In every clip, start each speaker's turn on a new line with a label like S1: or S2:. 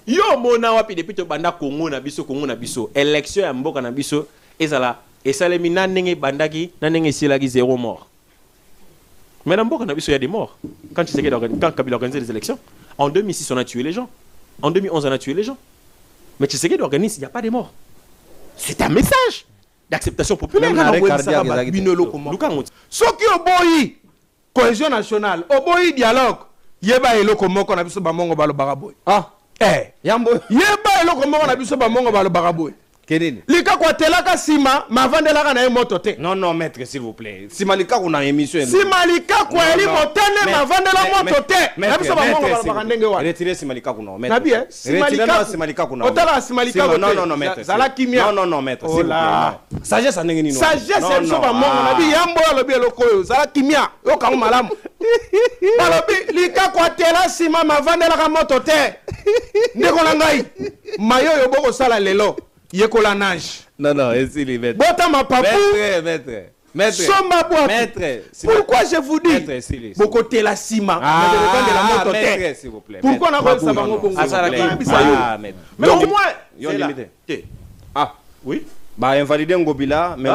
S1: Yo mona wapi depuis to banda Congo na biso élection ya mboka na biso ezala esalemi na ndenge bandaki na ndenge silaki 0 mort. Mais dans mboka na biso il y a des morts. Quand Kabila organisait les élections, en 2006 on a tué les gens. En 2011 on a tué les gens. Mais Tshisekedi organise, il n'y a pas de morts. C'est un message d'acceptation populaire.
S2: Ce qui est boyi, cohésion nationale, au boyi dialogue, yeba eloko moko na biso ba mongo balo baraboy. Ah, yambo yeba eloko moko na biso ba mongo balo baraboy. Lika kwa telaka sima, ma vandelaka na moto te.
S3: Non, maître, s'il vous plaît. Sima lika kuna émission.
S2: Sima lika kwa eli motene, ma vandela moto te.
S3: Maître, retirez sima lika kuna.
S2: Nabi,
S3: sima lika kuna.
S2: Otala sima lika kuna.
S3: Non, maître.
S2: Zala kimia.
S3: Non, maître, s'il vous plaît. Sagesse a n'engeni.
S2: Sagesse, c'est so ba mongo nabi yambo alobi eloko yo. Zala kimia. Yo kangu malamu. Alobi lika kwa tela sima, ma vandela moto te. Ndeko na ngai. Mayo yo boko sala lelo. Yekola nage.
S3: Non, ici les maîtres.
S2: Bota ma papou.
S3: Maître.
S2: Soma boîte.
S3: Maître.
S2: Pourquoi je vous dis beaucoup de la cima.
S3: Maître, s'il vous plaît.
S2: Pourquoi on a pas ça bango bongo.
S1: Mais au moins,
S3: ils ont limité.
S1: Ah, oui.
S3: Bah invalider Ngobila mais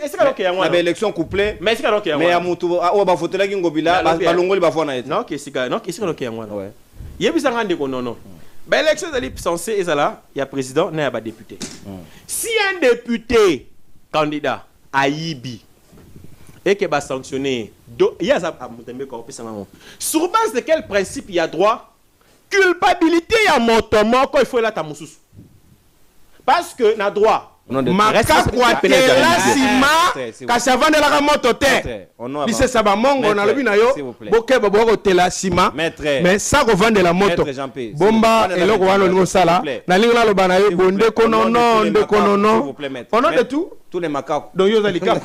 S1: est-ce que y a
S3: une élection couplée
S1: mais est-ce que y a
S3: mais ya mutu o ba voter la Ngobila ba longoli ba fona
S1: non que c'est non est-ce que y a ouais yebisa ngande ko non ben l'élection est censée et là il y a président il y a pas député si un député candidat à Ibi et que va sanctionner il y a ça sur base de quel principe il y a droit culpabilité il y a montement quand il faut là ta mususu parce que na droit maka kwa tela sima kasi vande la moto te lise saba mongo na lobi na yo bokeba boko tela sima mais ça ko vande la moto bomba eloko wana lingo sala na lingo la loba na yo bonde kono non de kono non on a de tout
S3: tous les macaques
S2: donc yo zalika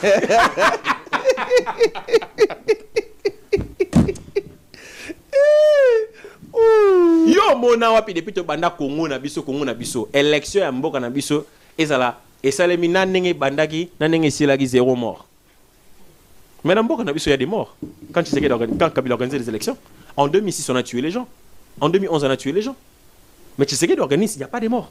S1: yo mona wapi depuis to banda Congo na biso élection ya mboka na biso ezala esalemi na ndenge bandaki na ndenge silaki 0 mort. Mais dans mboka na biso il y a des morts. Quand Kabila organisait les élections, en 2006 on a tué les gens. En 2011 on a tué les gens. Mais Tshisekedi organise, il n'y a pas de morts.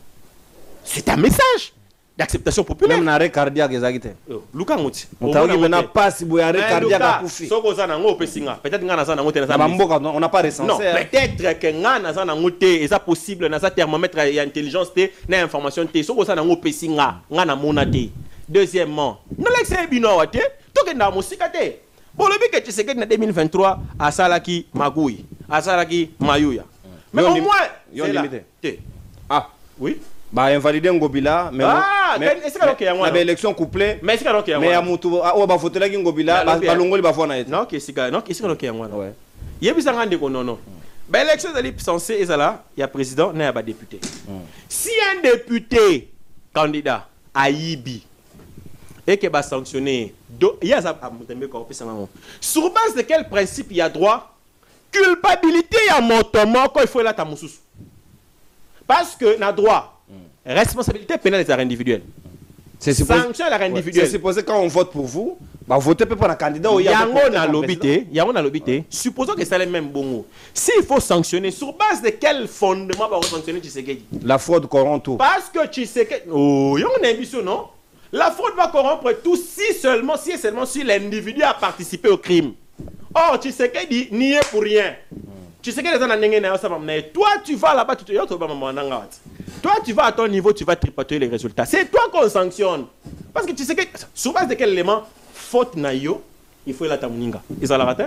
S1: C'est un message d'acceptation populaire.
S3: Même l'arrêt cardiaque ezagite.
S1: Luka Ngouti.
S3: On t'a dit maintenant pas si vous arrêt cardiaque à Koufi.
S1: Soko za nango pesinga. Peut-être ngana za nango te na
S3: mboka on n'a pas recensé.
S1: Non, peut-être que ngana za nango te eza possible na za thermomètre ya intelligence te na information te. Soko za nango pesinga ngana mona te. Deuxièmement, non l'excès bino wate to ke na musika te. Bon le bi que Tshisekedi na 2023 a salaki magui, a salaki mayuya. Mais au moins
S3: ils ont limité.
S1: Ah, oui.
S3: Bah invalider Ngobila mais
S1: est-ce que y a
S3: une élection couplée
S1: mais est-ce que y a
S3: mais ya mutu o ba voter la Ngobila ba longoli ba fona
S1: non que c'est non est-ce que y a ouais yebisa ngande ko non ben l'élection est censée et là il y a président il y a pas député si un député candidat à Ibi et que va sanctionner il y a ça sur base de quel principe il y a droit culpabilité ya montement quand il faut là ta mususu parce que na droit responsabilité pénale des individuels.
S3: C'est
S1: sanction à l'individuel.
S3: C'est supposé quand on vote pour vous, bah votez pour un candidat où il y a
S1: un lobité. Supposons que c'est le même bon. S'il faut sanctionner, sur base de quel fondement va sanctionner Tshisekedi?
S3: La fraude corrompt tout.
S1: Parce que Tshisekedi, oh, il y a une ambition, non? La fraude va corrompre tout si seulement si l'individu a participé au crime. Or Tshisekedi n'y est pour rien. Tu sais que les gens toi tu vas là-bas, toi tu vas à ton niveau, tu vas tripoter les résultats. C'est toi qu'on sanctionne. Parce que tu sais que sur base de quel élément faute nayo, il faut la tamuninga. Ils ont la raté.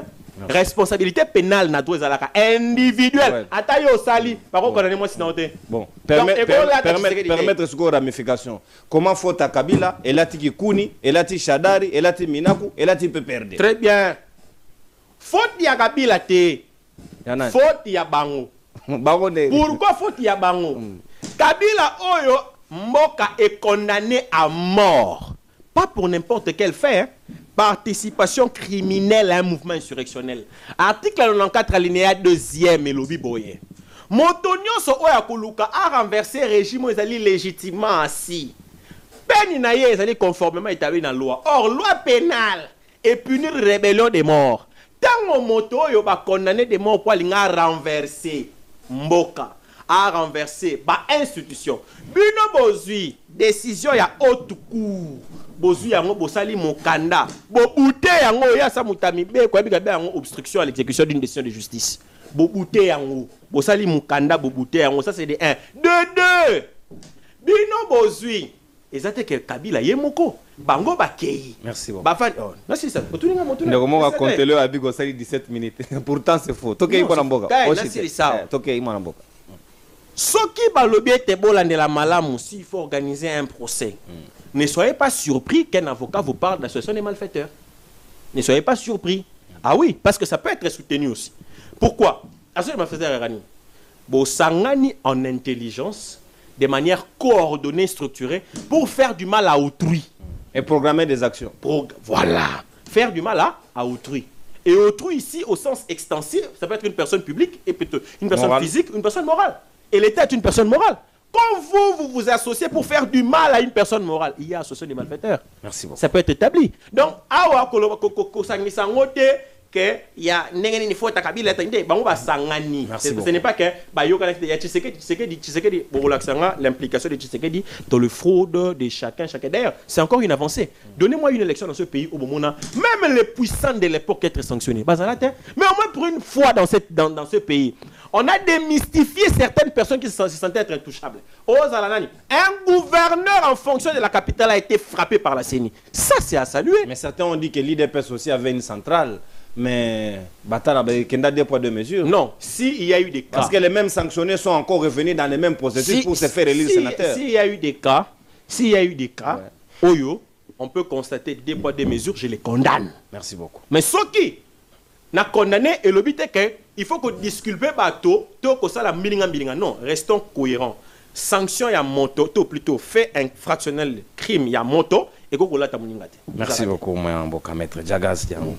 S1: Responsabilité pénale na do ezalaka individuelle. Atayo sali, par contre connais moi sinon te.
S3: Bon, permettre ce ramification. Comment faute à Kabila, elati Kuni, elati Shadari, elati Minaku, elati peut perdre.
S1: Très bien. Faute ya Kabila te. Faute ya bango. Pourquoi faute ya bango? Kabila oyo mboka est condamné à mort. Pas pour n'importe quel fait. Participation criminelle à un mouvement insurrectionnel. Article 94 alinéa 2e et lobby boye. Motonio so oya kuluka a renversé régime ezali légitimement assis. Peine na ye ezali conformément établi dans la loi. Or loi pénale est punir rébellion des morts. Tango moto yo ba condamné des morts pour linga renverser mboka. à renverser ba institution. Bino bozui décision ya haute cour. Bozui yango bosali mokanda. Bobute yango ya sa mutami be ko bika be yango obstruction à l'exécution d'une décision de justice. Bobute yango bosali mokanda bobute yango ça c'est de 1. De 2. Bino bozui ezate que Kabila yemoko bango bakei.
S3: Merci beaucoup.
S1: Ba fan oh merci ça. Otuninga motuna.
S3: Ndeko va compter le abigo sali 17 minutes. Pourtant c'est faux. Toke iko na mboka.
S1: Merci ça.
S3: Toke iko na mboka.
S1: Soki balobi ete bolandela malamu s'il faut organiser un procès. Ne soyez pas surpris qu'un avocat vous parle de l'association des malfaiteurs. Ne soyez pas surpris. Ah oui, parce que ça peut être soutenu aussi. Pourquoi? L'association des malfaiteurs Rani. Bo sangani en intelligence de manière coordonnée, structurée pour faire du mal à autrui.
S3: Et programmer des actions.
S1: Voilà. Faire du mal à autrui. Et autrui ici au sens extensif, ça peut être une personne publique et peut-être une personne morale. Physique, une personne morale. Et l'État est une personne morale. Quand vous associez pour faire du mal à une personne morale, il y a association des malfaiteurs.
S3: Merci beaucoup.
S1: Ça peut être établi. Donc, que il y a n'engeni faut takabila tende bango ba sangani. Ce n'est pas que ba yo kana ya Tshisekedi l'implication de Tshisekedi dans le fraude de chacun. D'ailleurs, c'est encore une avancée. Donnez-moi une élection dans ce pays au moment même les puissants de l'époque être sanctionnés. Mais au moins pour une fois dans ce pays, on a démystifié certaines personnes qui se sentaient être intouchables. Un gouverneur en fonction de la capitale a été frappé par la CENI. Ça, c'est à saluer.
S3: Mais certains ont dit que l'IDPS aussi avait une centrale. Mais Batara, il y a des poids de mesure.
S1: Non, s'il y a eu des cas.
S3: Parce que les mêmes sanctionnés sont encore revenus dans les mêmes processus pour se faire élire sénateur.
S1: S'il y a eu des cas, ouais. Oyo, on peut constater des poids de mesure, je les condamne.
S3: Merci beaucoup.
S1: Mais ce qui n'a condamné et le but est qu'il faut qu'on disculpe bateau, non, restons cohérents. Sanction ya moto, plutôt fait un fractionnel crime ya moto et qu'on l'a tamuningate.
S3: Merci beaucoup, Mboka Maître Diagas Diamou.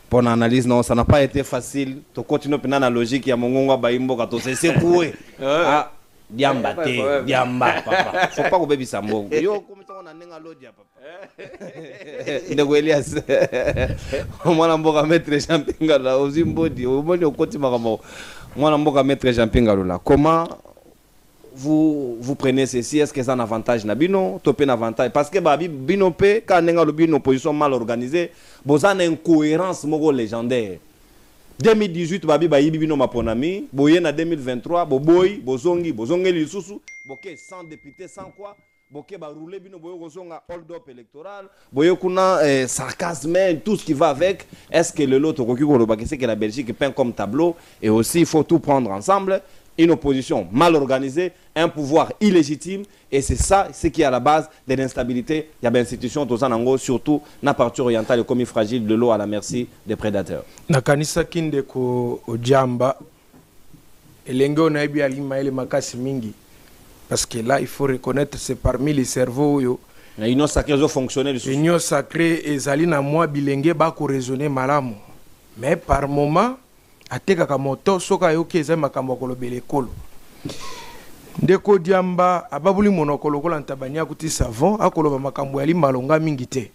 S3: Pour l'analyse, non, ça n'a pas été facile. Tu continues dans la logique, il y a mon gars Baimbo quand c'est secoué. Ah, Diamba, Diamba, papa. Faut pas que bébé Sambo. Yo, comme ça on a n'enga lodia, papa. Ndeko Elias. Moi, Mboka Maître Champinga là, aux Zimbodi, au moins au côté Maramo. Moi, Mboka Maître Champinga là. Comment vous prenez ceci, est-ce que c'est un avantage Nabino, topé un avantage parce que babi bino pe quand nenga lo bino position mal organisée, bozana incohérence mogo légendaire. 2018 babi ba yibi bino maponami, boye na 2023 boboy, bozongi lisusu, boké sans député sans quoi, boké ba rouler bino boyo kozonga hold up électoral, boye kuna sarcasme, tout ce qui va avec. Est-ce que le lot koki ko lo bakese que la Belgique peint comme tableau et aussi il faut tout prendre ensemble. Une opposition mal organisée, un pouvoir illégitime, et c'est ça ce qui est à la base de l'instabilité. Il y a des institutions, surtout dans la partie orientale, comme fragile de l'eau à la merci des prédateurs.
S2: Nakanisa Kindeko Ojamba, Elengo Naibi Alimaele Makasi Mingi, parce que là, il faut reconnaître, c'est parmi les cerveaux.
S3: L'union sacrée fonctionne.
S2: L'union sacrée, et Zalina moi, Bilenge, Bako raisonner malamu. Mais par moment, ateka moto soka yoke eza makambo kolobele kolo ndeko Diamba ababuli monokolo kola ntabania kuti savon akoloba makambo yali malonga mingi te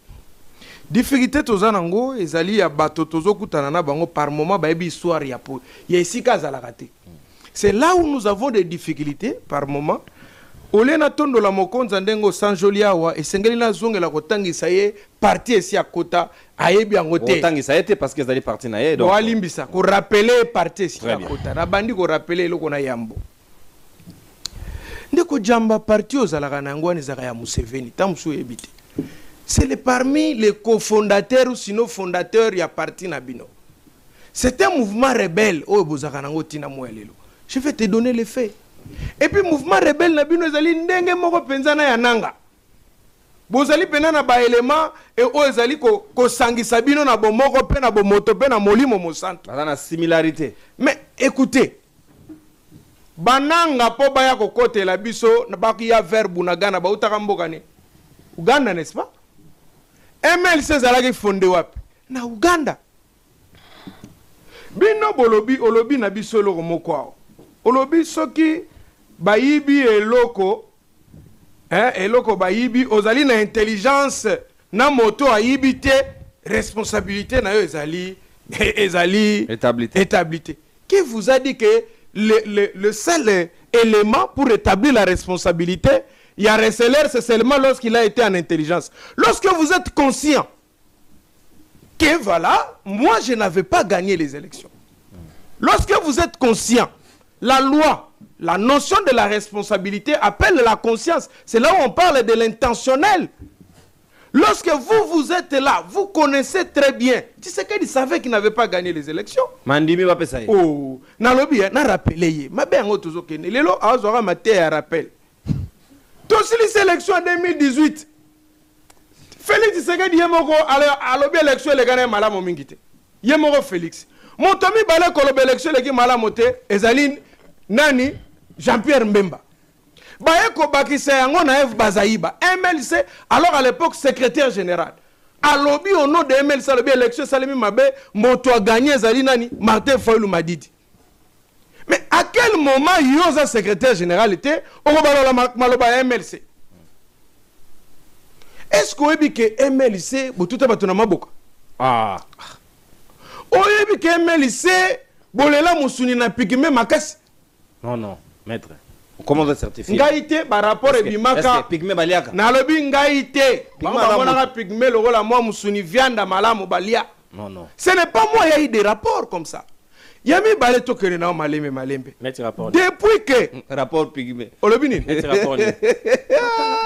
S2: difficulté tozana ngo ezali ya bato tozokutana na bango par moment bayebi histoire ya po ya esika zalaka te. C'est là où nous avons des difficultés par moment. Olena tondo la mokonza ndengo sanjolia wa esengeli na zongela kotangisa ye parti esi akota ayebi angote
S3: kotangisa ete parce que ezali parti na ye donc
S2: walimbisa ko rappeler parti esi akota na bandi ko rappeler eloko na yambo ndeko Jamba parti ozalaka na ngwani zaka ya Museveni tamsu ebite. C'est parmi les cofondateurs ou sinon fondateurs ya parti na bino. C'est un mouvement rebelle o bozaka nango tina moelelo. Je vais te donner les faits. Et puis mouvement rebelle na bino ezali ndenge moko penzana ya nanga. Bozali pena na ba élément et o ezali ko sangisa bino na bomoko pe na bomoto pe na molimo mosanto.
S3: Dans la similarité.
S2: Mais écoutez, bananga po baya ko kote la biso na baki ya verbe na gana ba utaka mboka ne. Uganda n'est-ce pas? MLC zalaki fondé wapi? Na Uganda. Bino bolobi olobi na biso eloko moko. Olobi soki bayibi eloko eloko bayibi ozali na intelligence na moto ayibi te responsabilité na yo ezali établité. qui vous a dit que le seul élément pour établir la responsabilité, il y a Resseler, c'est seulement lorsqu'il a été en intelligence. Lorsque vous êtes conscient que voilà, moi je n'avais pas gagné les élections. Lorsque vous êtes conscient, la loi, la notion de la responsabilité appelle la conscience. C'est là où on parle de l'intentionnel. Lorsque vous êtes là, vous connaissez très bien. Tshisekedi savait qu'il n'avait pas gagné les élections.
S3: Mandimi va pesa.
S2: Oh, nalobi na rappelé. Ma bien ngoto zokene. Lelo azora maté à rappel. Tous les élections en 2018. Félix Tshisekedi yemoko alobi élection le gagner malamu mingite. Yemoko Félix. Montomi bale kolobe élection le ki malamu te ezali nani Jean-Pierre Mbemba. Bayeko bakisa yango na F Bazaïba MLC alors à l'époque secrétaire général alobi au nom de MLC alobi élection salimi mabe moto a gagné ezali nani Martin Fayulu Madidi. Mais à quel moment yoza secrétaire général était au balola maloba MLC? Est-ce qu'on dit que MLC botuta batuna maboka? Ah. Oyebi que MLC bolela musuni na pigme makasi?
S3: Non, maître. Comment on certifier?
S2: Ngaïté par rapport à Bimaka.
S3: Pigme baliaka.
S2: Nalobi ngaïté. Bamona pigme le rôle à moi musuni vianda malamu balia.
S3: Non.
S2: Ce n'est pas moi, il y a eu des rapports comme ça. Yami balé tokene na malembe.
S1: Mettez rapport.
S2: Depuis que
S3: rapport pigme.
S2: Olobi nini?
S1: Mettez rapport.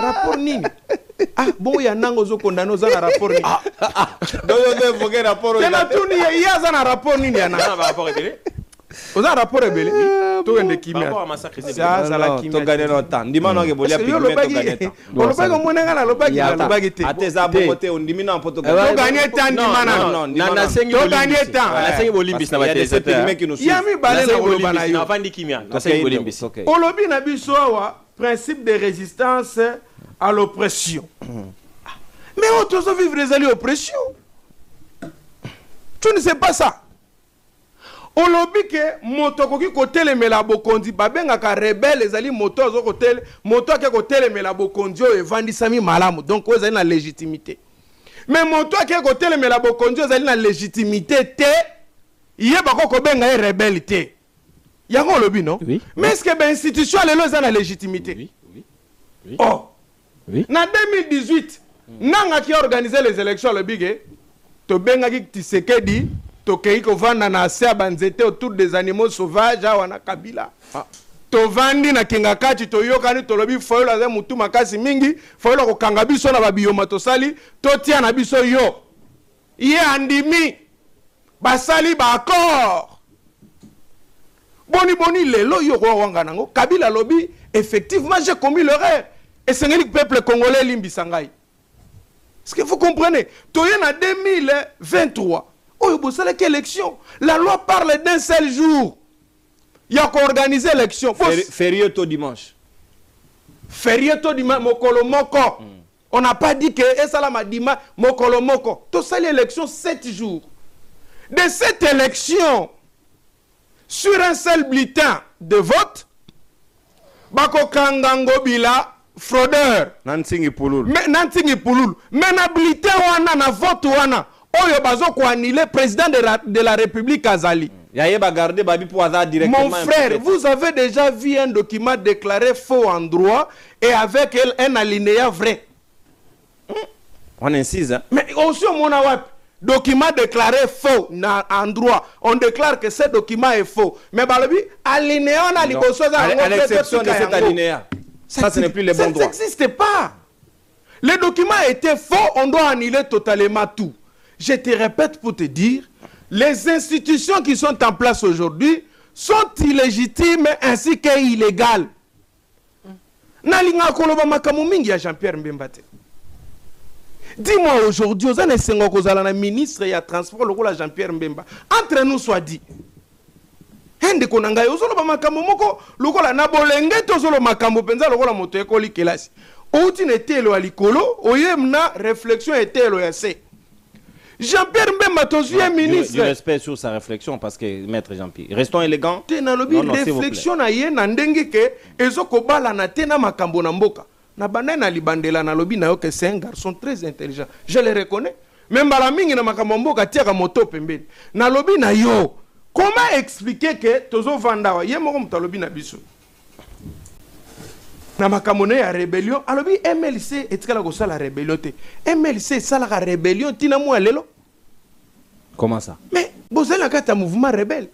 S2: Rapport nini? Ah bon ya nango zo kondano za na rapport nini?
S3: Donc on évoquer rapport.
S2: C'est na tout ni ya za na rapport nini ya na rapport ebele. Oza rapport ebele. To ende kimia.
S1: Rapport à massacre c'est
S2: ça la kimia.
S3: To gagner longtemps. Ndimana ke bolia pigme to gagner temps.
S2: Olobaki monenga na lobaki na lobaki te.
S3: Ateza bomote ondimina en poto.
S2: To gagner temps ndimana.
S3: Non,
S1: na sengi
S2: to gagner temps.
S1: Na sengi bolimbis na bateza.
S2: Yami balé na oloba na yo.
S1: Na vandi kimia. Na sengi bolimbis.
S2: Olobi na biso wa principe de résistance à l'oppression. Mais on doit vivre les oppressions. Tu ne sais pas ça. On lobby que moto qui côté les melabokondi babenga ka rebelle les ali moto zo côté moto qui côté les melabokondi et vandi sami malamu donc vous avez la légitimité. Mais moto qui côté les melabokondi vous avez la légitimité té yé bako ko benga e rebelle té. Yango lobby non?
S1: Oui.
S2: Mais est-ce que ben institution les ont la légitimité?
S1: Oui.
S2: Oh.
S1: Oui.
S2: En 2018, nanga qui a organisé les élections le big to benga ki Tshisekedi to keiko vanda na ase banzete autour des animaux sauvages wana Kabila. To vandi na kingakati to yokani to lobi foyo la mutu makasi mingi foyo ko kanga biso na babiyoma to sali to tia na biso yo. Ye andimi basali ba accord. Boni lelo yo ko wanga nango Kabila lobi effectivement j'ai commis l'erreur. Et c'est le peuple congolais limbisangai. Est-ce que vous comprenez? Toyen en 2023. Oh, vous savez quelle élection? La loi parle d'un seul jour. Il y a qu'à organiser l'élection.
S3: Férié tôt dimanche.
S2: Férié tôt dimanche, mokolo moko. On n'a pas dit que Esalama dimanche, mokolo moko. Tout ça, l'élection 7 jours. De cette élection, sur un seul bulletin de vote, Bako Kangango Bila, fraudeur.
S3: Nantingi Pouloul.
S2: Mais n'habilité wana na vote wana. Oyo bazo ko annuler président de la République Azali. Mon frère, vous avez déjà vu un document déclaré faux en droit et avec un alinéa vrai.
S3: On insiste. Hein?
S2: Mais aussi mon document déclaré faux en droit. On déclare que ce document est faux. Mais balobi alinéa on a
S3: à l'exception de cet alinéa. Ça, ce n'est plus les bons droits.
S2: Ça n'existe pas. Le document était faux, on doit annuler totalement tout. Je te répète pour te dire, les institutions qui sont en place aujourd'hui sont illégitimes ainsi qu'illégales. Nalinga koloba makamu mingi ya Jean-Pierre Mbemba. Dis-moi aujourd'hui, aux années 50, aux années ministre et à transport, le rôle à Jean-Pierre Mbemba. Entre nous soit dit. Hende konanga yo solo ba makambo moko lokola na bolenge to solo makambo penza lokola moto ekoli kelasi outi netelo alikolo oyemna réflexion etelo ya se Jean-Pierre Mbemba tozuye ministre
S3: du respect sur sa réflexion parce que maître Jean-Pierre restons élégants
S2: te na lobi réflexion na ye na ndenge ke ezoko bala na te na makambo na mboka na bana na libandela na lobi na yo que c'est un garçon très intelligent je le reconnais même bala mingi na makambo mboka tiaka moto pembeni na lobi na yo Comment expliquer que tozo vandawa yemoko mutalobi na biso na makamone ya rébellion alobi MLC etikala ko sala rébellion te MLC sala ka rébellion tina mo lelo.
S3: Comment ça?
S2: Mais vous avez un mouvement rebelle.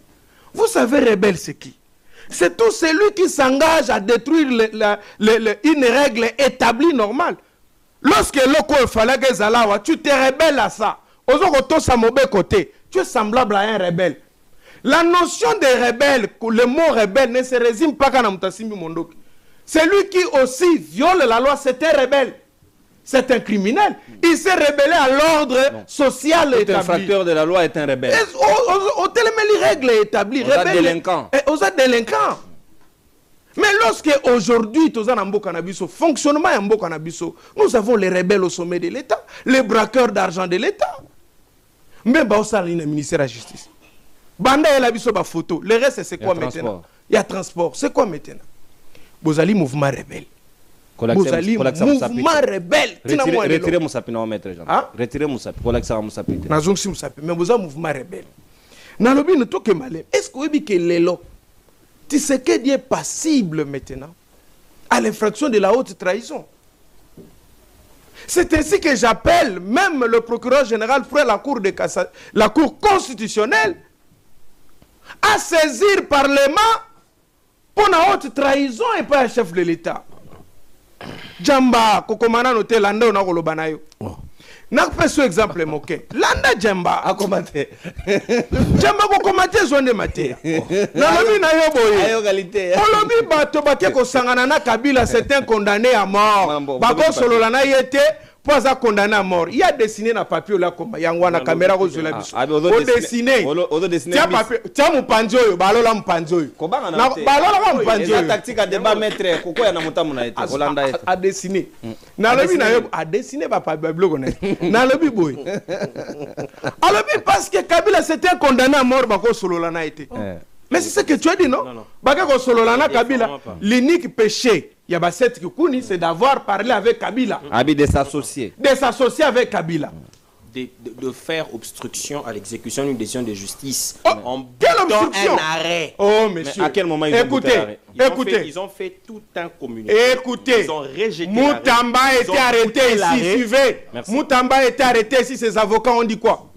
S2: Vous savez rebelle c'est qui? C'est tout celui qui s'engage à détruire une règle établie normale. Lorsque l'oko fallait que Zalawa, tu te rebelles à ça. Ozokoto sa mauvais côté, tu es semblable à un rebelle. La notion de rebelle, le mot rebelle ne se résume pas qu'à Namutasimbi Mondoki. Celui qui aussi viole la loi, c'est un rebelle. C'est un criminel. Il s'est rebellé à l'ordre social établi.
S3: Tout infracteur de la loi est un rebelle.
S2: Au les règles établies.
S3: Aux délinquants.
S2: Aux délinquants. Mais lorsque aujourd'hui, fonctionnement nous avons les rebelles au sommet de l'État, les braqueurs d'argent de l'État. Mais le ministère de la Justice. Banda et la photo. Le reste, c'est quoi maintenant? Il y a transport. C'est quoi maintenant? Vous allez mouvement rebelle. Bozali mouvement rebelle.
S3: Retirez Moussapi na maître Jean. Retirez Moussapi. Kolakisa Moussapi.
S2: Nazongsi Moussapi. Mais vous avez mouvement rebelle. Nalobi ne toke malem. Est-ce que vous avez que l'élo? Tu sais qu'il est passible maintenant à l'infraction de la haute trahison. C'est ainsi que j'appelle même le procureur général pour la cour constitutionnelle à saisir Parlement pour la haute trahison et pas un chef de l'État. Jamba, kokomana note landa ona kolobana yo. Na peso exemple moke. Landa jamba
S3: akomate.
S2: Jamba kokomate zonde mate. Na lobi na yo boye.
S3: Ayo qualité.
S2: Olobi bato bake ko sangana na Kabila, c'est un condamné à mort. Bako solo la na yete pas à condamner à mort. Il y a dessiné na papier là comme yangwa na caméra ko zola biso. O dessiné.
S3: O dessiné.
S2: Tiens papier, tiens mon panjo yo, balola mpanjo yo.
S3: Kobanga
S2: na
S3: na.
S2: Balola mpanjo yo.
S3: La tactique à débat maître koko ya na mutamu na ete. Holanda ete.
S2: A dessiner. Na lobi na yo a dessiner ba pa blog na. Na lobi boy. A lobi parce que Kabila c'était condamné à mort bako solo la na ete. Mais c'est ce que tu as dit non? Bako solo la na Kabila, l'unique péché il y a cette Kikouni, c'est d'avoir parlé avec Kabila.
S3: De s'associer.
S2: De s'associer avec Kabila.
S1: De faire obstruction à l'exécution d'une décision de justice.
S2: Quelle obstruction?
S1: Un arrêt.
S2: Oh, monsieur.
S3: Mais à quel moment ils ont
S2: écoutez.
S1: Ils ont fait tout un communiqué.
S2: Écoutez.
S1: Ils ont rejeté
S2: Moutamba a été arrêté ici. Suivez. Moutamba a été arrêté ici. Ses avocats ont dit quoi?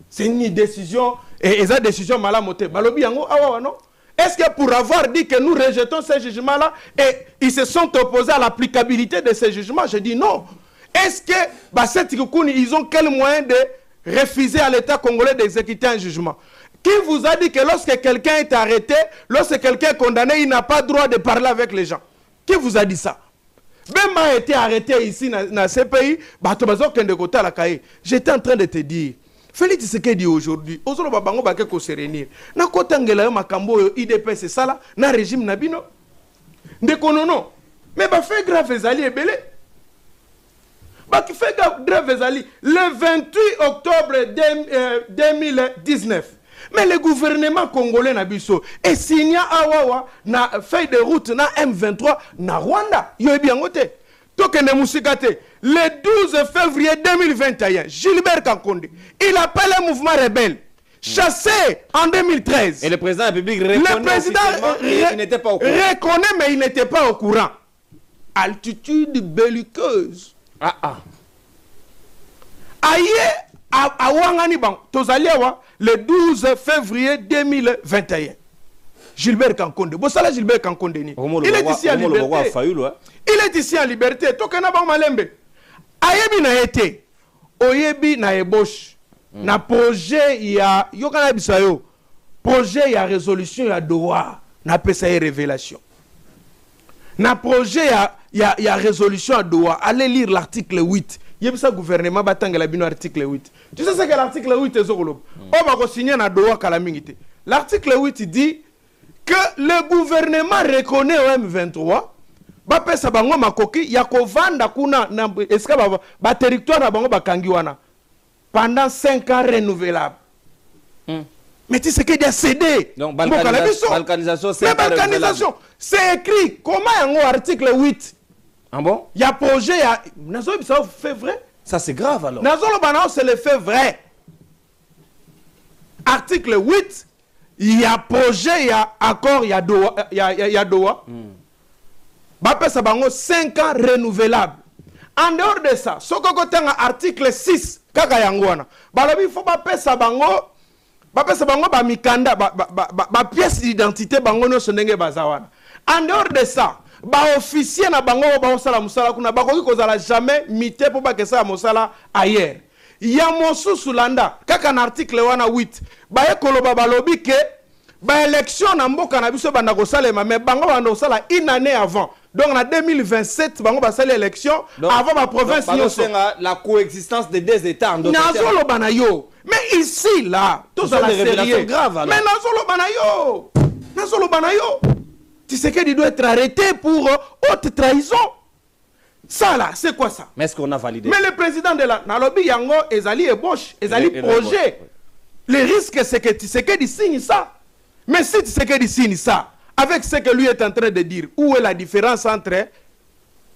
S2: C'est une décision. Et cette décision, malamoté. Balobi yango, ah non? Est-ce que pour avoir dit que nous rejetons ces jugements-là et ils se sont opposés à l'applicabilité de ces jugements, je dis non. Est-ce que ils ont quel moyen de refuser à l'État congolais d'exécuter un jugement? Qui vous a dit que lorsque quelqu'un est arrêté, lorsque quelqu'un est condamné, il n'a pas droit de parler avec les gens? Qui vous a dit ça? Même a été arrêté ici dans ce pays, j'étais en train de te dire. Félix Tshisekedi aujourd'hui, ozolo babango bake ko serenir. Na kotangela yo makambo yo IDPS c'est ça là, na régime nabino. Ndeko nono. Mais ba fait grave ezali ebele. Ba qui fait grave ezali le 28 octobre 2019. Mais le gouvernement congolais na biso et signa awawa na feuille de route na M23 na Rwanda. Yo ebiangote. Tokene musikate. Le 12 février 2021, Gilbert Kankonde, il appelle un mouvement rebelle, chassé en 2013.
S3: Et le président de la République reconnaît, il n'était pas au courant.
S2: Reconnaît, mais il n'était pas au courant. Altitude belliqueuse. Aïe, à Wangani Bang, Tozaliawa, le 12 février 2021. Gilbert Kankonde. Bossala Gilbert Kankonde. Il est ici en liberté. Il est ici en liberté. Tokena Bang Malembe. Ayebi na été oyebi na ébauche na projet ya yokana bisayo projet ya résolution ya droit na pesa révélation na projet ya résolution à droit allez lire l'article 8 yebisa gouvernement batangela bino article 8 tu sais ce que l'article 8 ezokoloba on va co-signer na droit kala mingité l'article 8 dit que le gouvernement reconnaît au M23 bapesa bango makoki ya kovanda kuna na eska ba territoire na bango bakangi wana pendant 5 ans renouvelables. Mais tu sais qu'il y a cédé.
S3: Donc balkanisation c'est
S2: balkanisation c'est écrit comment yango article 8.
S3: Ah bon?
S2: Il y a projet ya nazo ça fait vrai.
S3: Ça c'est grave alors.
S2: Nazo lo banao c'est le fait vrai. Article 8 il y a projet, il y a accord, il y a Doha. Bapesa bango 5 ans renouvelables. En dehors de ça, ce que côté article 6, kaka yangwana. Balobi faut bapesa bango ba mikanda ba pièce d'identité bango no sonenge bazawana. En dehors de ça, ba officier na bango ba osala musala kuna bakoki kozala jamais mité pour ba kesa musala ailleurs. Ya mosusu landa kaka na article wana 8 ba ekoloba balobi ke ba élection na mboka na biso banda kosalema mais bango banda kosala une année avant. Donc en 2027 bango ba sala élection avant ma province
S3: la coexistence des deux états en d'autres
S2: termes. Nazolo banayo. Mais ici là, tout ça la sérieux grave alors. Mais Nazolo banayo. Tu sais qu'il doit être arrêté pour haute trahison. Ça là, c'est quoi ça?
S3: Mais est-ce qu'on a validé?
S2: Mais le président de la Nalobi Yango, Ezali ébauche, Ezali projet. Le risque c'est que tu sais qu'il signe ça. Mais si tu sais qu'il signe ça, avec ce que lui est en train de dire, où est la différence entre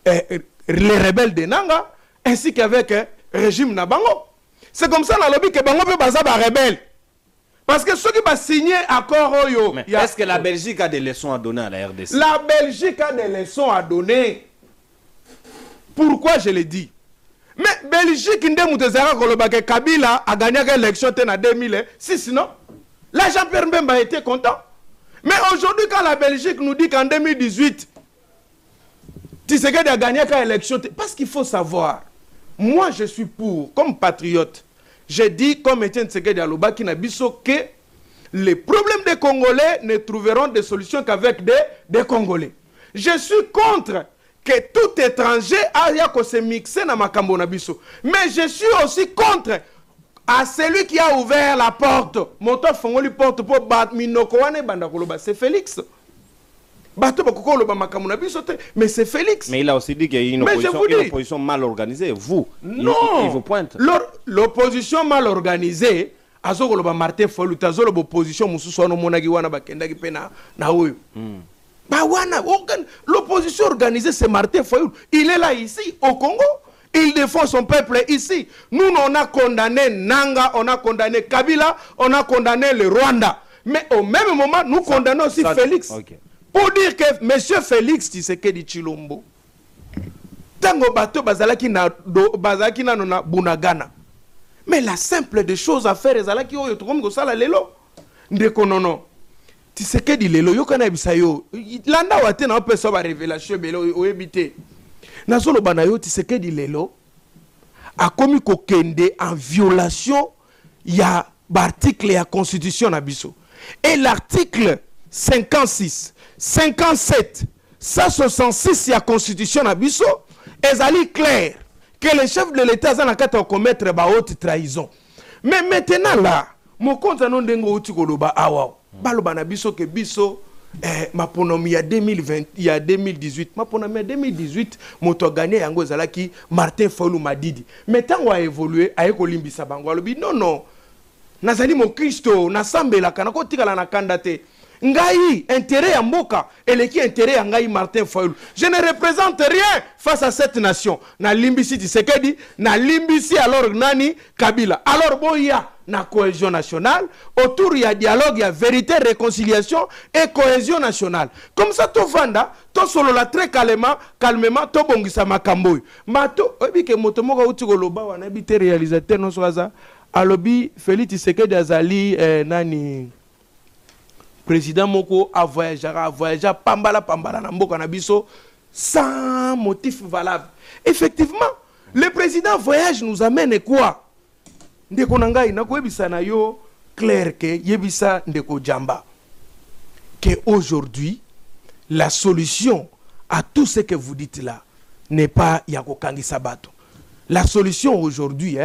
S2: les rebelles de Nanga ainsi qu'avec le régime Nabango? C'est comme ça Nalobi que Bango peut baser ba rebelle. Parce que ceux qui vont signer accord,
S3: est-ce que la Belgique a des leçons à donner à la RDC?
S2: La Belgique a des leçons à donner. Pourquoi je le dis? Mais Belgique, Kabila a gagné l'élection en 2006, non? Là, Jean-Pierre Mbemba était content. Mais aujourd'hui, quand la Belgique nous dit qu'en 2018, Tshisekedi a gagné l'élection, parce qu'il faut savoir, moi je suis pour, comme patriote, j'ai dit, comme Etienne Tshisekedi Aloba, qui n'a biso que les problèmes des Congolais ne trouveront des solutions qu'avec des Congolais. Je suis contre que tout étranger aille se mixer dans makambo na biso. Mais je suis aussi contre à celui qui a ouvert la porte. Monto fongoli porte pour bat minoko wane banda koloba, c'est Félix. Bato bakoko loba makambo na biso te, mais c'est Félix.
S3: Mais il a aussi dit qu'il y a une opposition mal organisée. Vous,
S2: non,
S3: il vous pointe.
S2: L'opposition mal organisée, azokoloba Martin Fayulu, tazolo opposition mususu wana monaki wana bakendaki pe na oyo. L'opposition organisée, c'est Martin Fayulu. Il est là ici, au Congo. Il défend son peuple ici. Nous, on a condamné Nanga, on a condamné Kabila, on a condamné le Rwanda. Mais au même moment, nous condamnons aussi Félix. Okay. Pour dire que M. Félix Tshisekedi Tshilombo, tango bato bazalaki na bunagana. Mais la simple des choses à faire, ezalaki oyo tokomi kosala lelo. Ndeko nono. Tshisekedi lelo yo kana bisa yo landa wate na opeso ba révélation belo oyebite nazolo bana yo Tshisekedi lelo akomi kokende en violation ya l'article ya constitution na biso et l'article 56 57 166 ya constitution na biso ezali clair que le chef de l'état za na kata commettre ba haute trahison. Mais maintenant là mon compte non ndengo uti koloba awa baloba na biso ke biso maponomi ya 2020 ya 2018 maponomi ya 2018 moto gagné yango ezalaki Martin Fayulu Madidi. Mais tango a évolué a ekolimbisa bango alobi non nazali mo Kristo nasambela kana ko tikala na kandate ngai intérêt ya mboka eleki intérêt ya ngai Martin Fayulu. Je ne représente rien face à cette nation. Na limbisi Tshisekedi, na limbisi alors nani Kabila. Alors boya na cohésion nationale, autour il y a dialogue, il y a vérité, réconciliation et cohésion nationale. Comme ça tout vanda, tout solo la très calmement, tout bongisa makambo. Mato obi ke moto moko uti koloba wana bité réalisateur non soaza. Alobi Félix Tshisekedi azali nani président moko a voyagé pambala na mboka na biso sans motif valable. Effectivement, le président voyage nous amène quoi? Ndeko nangai na koyebisa na yo clair que yebisa ndeko jamba que aujourd'hui la solution à tout ce que vous dites là n'est pas yakokangi sabato. La solution aujourd'hui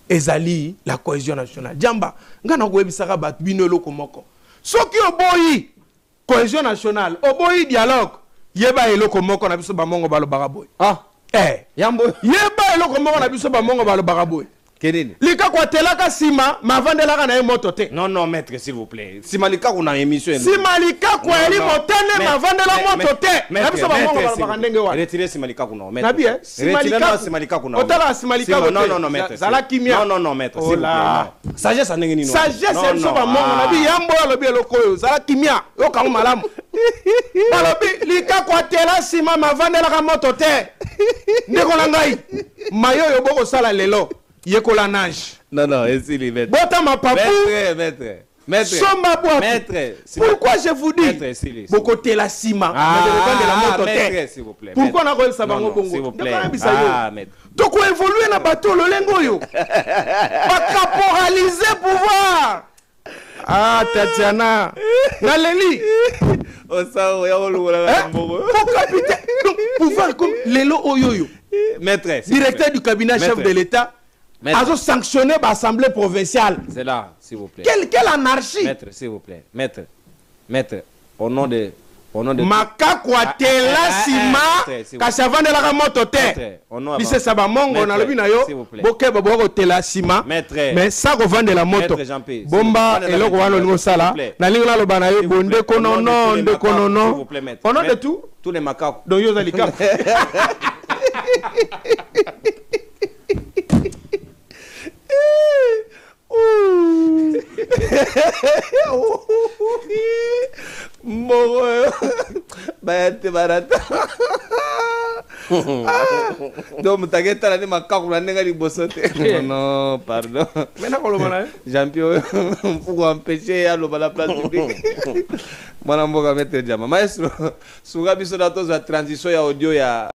S2: ezali la cohésion nationale. Jamba ngana koyebisa ka bat bino loko moko. Ce qui oboyi cohésion nationale, oboyi dialogue, yeba eloko moko na biso ba mongo balo baraboy.
S3: Yambo
S2: yeba eloko moko na biso ba mongo balo baraboy.
S3: Kenini.
S2: Lika kwa telaka sima, ma vandelaka na ye moto te.
S3: Non, maître, s'il vous plaît. Simalika qu'on a émission.
S2: Simalika kwa eli motene, ma vandela moto te.
S3: Maître,
S2: retirez
S3: Simalika qu'on a.
S2: Nabi,
S3: Simalika qu'on a.
S2: Otala Simalika.
S3: Non, maître.
S2: Zala kimia.
S3: Non, maître, s'il vous plaît. Sagesse à n'engeni.
S2: Sagesse, c'est ça, mon nabi, yambo, lobi, lokoyo. Zala kimia. Yo, kamu malamu. Balobi, lika kwa tela sima, ma vandela moto te. Ndeko langai. Mayo yoboko sala lelo. Yekola nage.
S3: Non, ici les maîtres.
S2: Bota ma papou.
S3: Maître.
S2: Soma boîte.
S3: Maître.
S2: Pourquoi je vous dis?
S3: Maître,
S2: Boko tela sima.
S3: Maître, s'il vous plaît.
S2: Pourquoi n'a pas ça bango bongo?
S3: S'il vous plaît. Maître.
S2: Donc on évolue na bateau le lengo yo. Pas caporaliser pouvoir. Ah Tatiana. Naleli.
S3: Oh ça, on y a un
S2: capitaine. Donc pouvoir comme lelo oyoyo.
S3: Maître.
S2: Directeur du cabinet chef de l'État. A sanctionné l'Assemblée provinciale.
S3: C'est là, s'il vous plaît.
S2: Quelle anarchie.
S3: Maître, s'il vous plaît. Maître, au nom de...
S2: Makakwa tela sima kashavande la moto te. Bise saba mongo na lobi na yo. Boke babo tela sima. Mais ça ko vande la moto. Bomba eloko wano ngo sala. Na lingo la loba na yo bonde konono, nde konono. Au nom de tout,
S3: tous les macacos.
S2: Donc yo zalika.
S3: Moro bayate barata donc mutageta la ni makaku na nenga liboso te. Non, pardon.
S2: Mena ko lobana
S3: Jean-Pierre pour empêcher à la place publique. Mwana mboka maître Jama maestro suga biso na toza transition ya audio ya